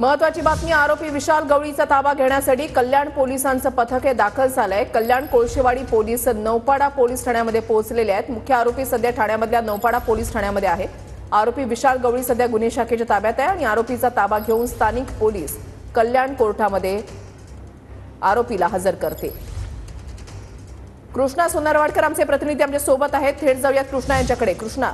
महत्वाची बातमी, आरोपी विशाल गवळीचा ताबा घेण्यासाठी कल्याण पोलिसांचं पथक हे दाखल झालंय। कल्याण कोळशेवाडी पोलीस नौपाडा पोलीस ठाण्यामध्ये पोहोचलेले आहेत। मुख्य आरोपी सध्या ठाण्यामधल्या नौपाडा पोलीस ठाण्यामध्ये आहे। आरोपी विशाल गवळी सध्या गुन्हे शाखेच्या ताब्यात आहे आणि आरोपीचा ताबा घेऊन स्थानिक पोलीस कल्याण कोर्टामध्ये आरोपीला हजर करतील। कृष्णा सोनारवाडकर आमचे प्रतिनिधी आमच्या सोबत आहेत, थेट जाऊयात कृष्णा यांच्याकडे। कृष्णा,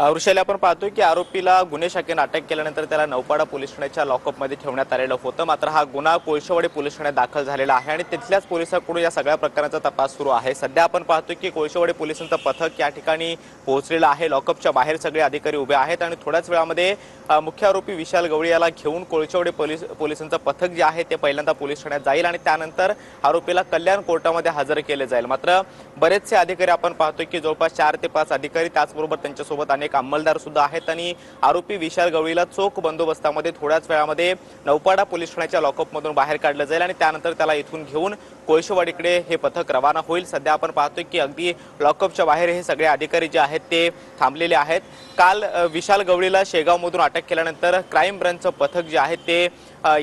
वृषाली, आपण पाहतोय की आरोपीला गुन्हे शाखेने अटक केल्यानंतर त्याला नौपाडा पोलीस ठाण्याच्या लॉकअपमध्ये ठेवण्यात आलेलं होतं। मात्र हा गुन्हा कोळशेवाडी पोलीस ठाण्यात दाखल झालेला आहे आणि तिथल्याच पोलिसांकडून या सगळ्या प्रकाराचा तपास सुरू आहे। सध्या आपण पाहतोय की कोळशेवाडी पोलिसांचं पथक या ठिकाणी पोहोचलेलं आहे। लॉकअपच्या बाहेर सगळे अधिकारी उभे आहेत आणि थोड्याच वेळामध्ये मुख्य आरोपी विशाल गवळी याला घेऊन कोळशेवाडी पोलिसांचं पथक जे आहे ते पहिल्यांदा पोलीस ठाण्यात जाईल आणि त्यानंतर आरोपीला कल्याण कोर्टामध्ये हजर केले जाईल। मात्र बरेचसे अधिकारी आपण पाहतोय की जवळपास 4 ते 5 अधिकारी, त्याचबरोबर त्यांच्यासोबत अनेक अंमलदार सुद्धा आहेत आणि आरोपी विशाल गवळीला चोख बंदोबस्तामध्ये थोड्याच वेळामध्ये नौपाडा पोलीस ठाण्याच्या लॉकअपमधून बाहेर काढलं जाईल आणि त्यानंतर त्याला इथून घेऊन कोळशेवाडीकडे हे पथक रवाना होईल। सध्या आपण पाहतोय की अगदी लॉकअपच्या बाहेर हे सगळे अधिकारी जे आहेत ते थांबलेले आहेत। काल विशाल गवळीला शेगावमधून अटक केल्यानंतर क्राईम ब्रांचचं पथक जे आहे ते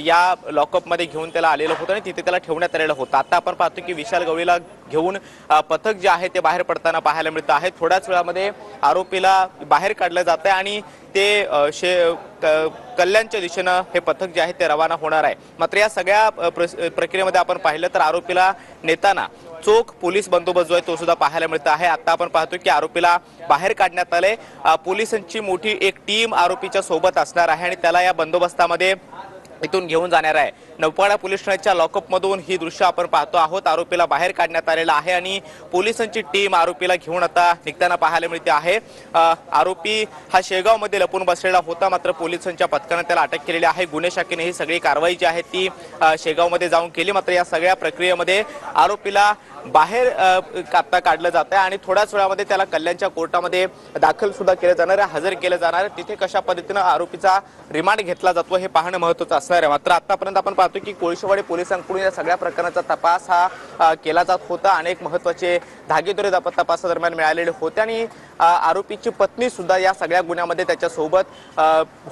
या लॉकअपमध्ये घेऊन त्याला आलेलं होतं आणि तिथे त्याला ठेवण्यात आलेलं होतं। आता आपण पाहतो की विशाल गवळीला घेऊन पथक जे आहे ते बाहेर पडताना पाहायला मिळतं आहे। थोड्याच वेळामध्ये आरोपीला बाहेर काढलं जातं आणि ते कल्याणच्या दिशेनं हे पथक जे आहे ते रवाना होणार आहे। मात्र या सगळ्या प्रक्रियेमध्ये आपण पाहिलं तर आरोपीला नेताना चोख पोलीस बंदोबस्त जो आहे तो सुद्धा पाहायला मिळत आहे। आता आपण पाहतो की आरोपीला बाहेर काढण्यात आले, पोलिसांची मोठी एक टीम आरोपीच्या सोबत असणार आहे आणि त्याला या बंदोबस्तामध्ये इथून घेऊन जाणार आहे। नौपाडा पोलीस ठाण्याच्या लॉकअपमधून ही दृश्य आपण पाहतो आहोत। आरोपीला बाहेर काढण्यात आलेला आहे आणि पोलिसांची टीम आरोपीला घेऊन आता निघताना पाहायला मिळते आहे। आरोपी हा शेगावमध्ये लपून बसलेला होता, मात्र पोलिसांच्या पथकाने त्याला अटक केलेली आहे। गुन्हे शाखेने ही सगळी कारवाई जी आहे ती शेगावमध्ये जाऊन केली। मात्र या सगळ्या प्रक्रियेमध्ये आरोपीला बाहेर आता काढलं जात आहे आणि थोड्याच वेळामध्ये त्याला कल्याणच्या कोर्टामध्ये दाखल सुद्धा केलं जाणार आहे, हजर केलं जाणार आहे। तिथे कशा पद्धतीने आरोपीचा रिमांड घेतला जातो हे पाहणं महत्त्वाचं असणार आहे। मात्र आतापर्यंत आपण पाहतो की कोळशेवाडी पोलिसांकडून या सगळ्या प्रकरणाचा तपास हा केला जात होता। अनेक महत्त्वाचे धागेदोरे तपासादरम्यान मिळालेले होते आणि आरोपीची पत्नी सुद्धा या सगळ्या गुन्ह्यामध्ये त्याच्यासोबत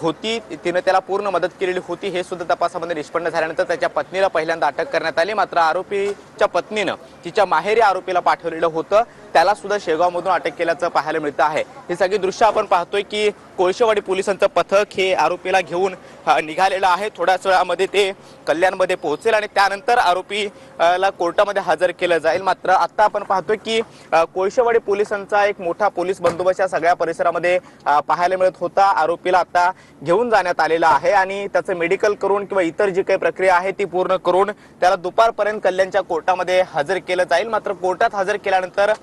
होती, तिने त्याला पूर्ण मदत केलेली होती। हे सुद्धा तपासामध्ये निष्पन्न झाल्यानंतर त्याच्या पत्नीला पहिल्यांदा अटक करण्यात आली। मात्र आरोपीच्या पत्नीनं तिच्या माहेरी आरोपीला पाठवलेलं होतं, त्याला सुद्धा शेगावमधून अटक केल्याचं पाहायला मिळतं आहे। ही सगळी दृश्य आपण पाहतोय की कोळशेवाडी पोलिसांचं पथक हे आरोपीला घेऊन निघालेलं आहे। थोड्याच वेळामध्ये ते कल्याणमध्ये पोहोचेल आणि त्यानंतर आरोपीला कोर्टामध्ये हजर केलं जाईल। मात्र आता आपण पाहतोय की कोळशेवाडी पोलिसांचा एक मोठा पोलीस बंदोबस्त या सगळ्या परिसरामध्ये पाहायला मिळत होता। आरोपीला आता घेऊन जाण्यात आलेला आहे आणि त्याचं मेडिकल करून किंवा इतर जी काही प्रक्रिया आहे ती पूर्ण करून त्याला दुपारपर्यंत कल्याणच्या कोर्टामध्ये हजर केलं जाईल। मात्र कोर्टात हजर केल्यानंतर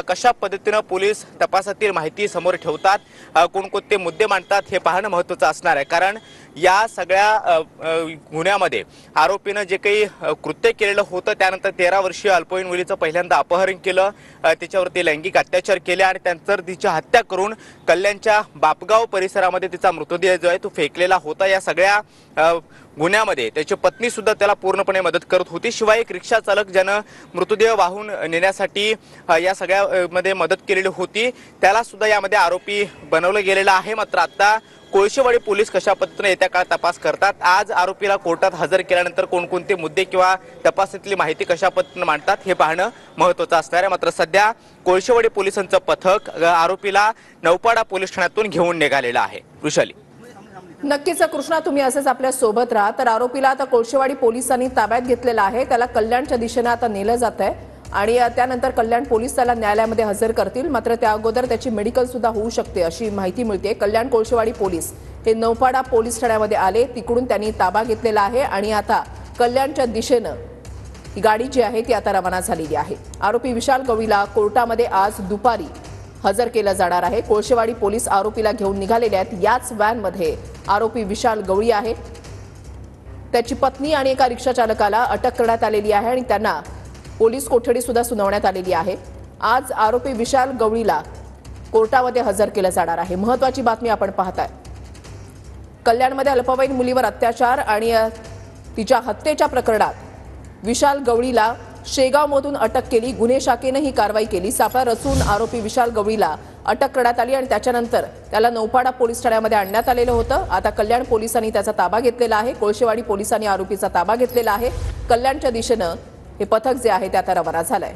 कशा पद्धतीने पोलीस तपासातील माहिती समोर ठेवतात, कोणकोणते मुद्दे मांडतात हे पाहणं महत्त्वाचं असणार आहे। कारण या सगळ्या गुन्ह्यामध्ये आरोपीनं जे काही कृत्य केलेलं होतं, त्यानंतर 13 वर्षीय अल्पवयीन मुलीचं पहिल्यांदा अपहरण केलं, त्याच्यावरती लैंगिक अत्याचार केले आणि त्यानंतर तिची हत्या करून कल्याणच्या बापगाव परिसरामध्ये तिचा मृतदेह जो आहे तो फेकलेला होता। या सगळ्या गुन्ह्यामध्ये त्याची पत्नी सुद्धा त्याला पूर्णपणे मदत करत होती। शिवाय एक रिक्षा चालक ज्यानं मृतदेह वाहून नेण्यासाठी या सगळ्या मध्ये मदत केलेली होती, त्याला सुद्धा यामध्ये आरोपी बनवलं गेलेलं आहे। मात्र आता कोळशेवाडी पोलीस कशा पद्धतीने येत्या काळात तपास करतात, आज आरोपीला कोर्टात हजर केल्यानंतर कोणकोणते मुद्दे किंवा तपासातली माहिती कशा पद्धतीने मांडतात हे पाहणं महत्त्वाचं असणार आहे। मात्र सध्या कोळशेवाडी पोलिसांचं पथक आरोपीला नौपाडा पोलीस ठाण्यातून घेऊन निघालेलं आहे। वृषाली, नक्कीच कृष्णा, तुम्ही असेच आपल्या सोबत राहा। तर आरोपीला आता कोळशेवाडी पोलिसांनी ताब्यात घेतलेला आहे, त्याला कल्याणच्या दिशेने आता नेलं जात आहे आणि त्यानंतर कल्याण पोलीस त्याला न्यायालयामध्ये हजर करतील। मात्र त्या अगोदर त्याची मेडिकल सुद्धा होऊ शकते अशी माहिती मिळते। कल्याण कोळशेवाडी पोलीस हे नौपाडा पोलीस ठाण्यामध्ये आले, तिकडून त्यांनी ताबा घेतलेला आहे आणि आता कल्याणच्या दिशेनं ही गाडी जी आहे ती आता रवाना झालेली आहे। आरोपी विशाल गवळीला कोर्टामध्ये आज दुपारी हजर केलं जाणार आहे। कोळशेवाडी पोलीस आरोपीला घेऊन निघालेले आहेत। याच व्हॅनमध्ये आरोपी विशाल गवळी आहे, त्याची पत्नी आणि एका रिक्षा चालकाला अटक करण्यात आलेली आहे आणि त्यांना पोलीस कोठडी सुद्धा सुनावण्यात आलेली आहे। आज आरोपी विशाल गवळीला कोर्टामध्ये हजर केलं जाणार आहे। महत्त्वाची बातमी आपण पाहताय, कल्याणमध्ये अल्पवयीन मुलीवर अत्याचार आणि तिच्या हत्येच्या प्रकरणात विशाल गवळीला शेगावमधून अटक केली। गुन्हे शाखेने ही कारवाई केली। सापळा रचून आरोपी विशाल गवळीला अटक करण्यात आली आणि त्याच्यानंतर त्याला नौपाडा पोलीस ठाण्यामध्ये आणण्यात आलेलं होतं. आता कल्याण पोलिसांनी त्याचा ताबा घेतलेला आहे. कोळशेवाडी पोलिसांनी आरोपीचा ताबा घेतलेला आहे. कल्याणच्या दिशेनं हे पथक जे आहे ते आता रवाना झालंय.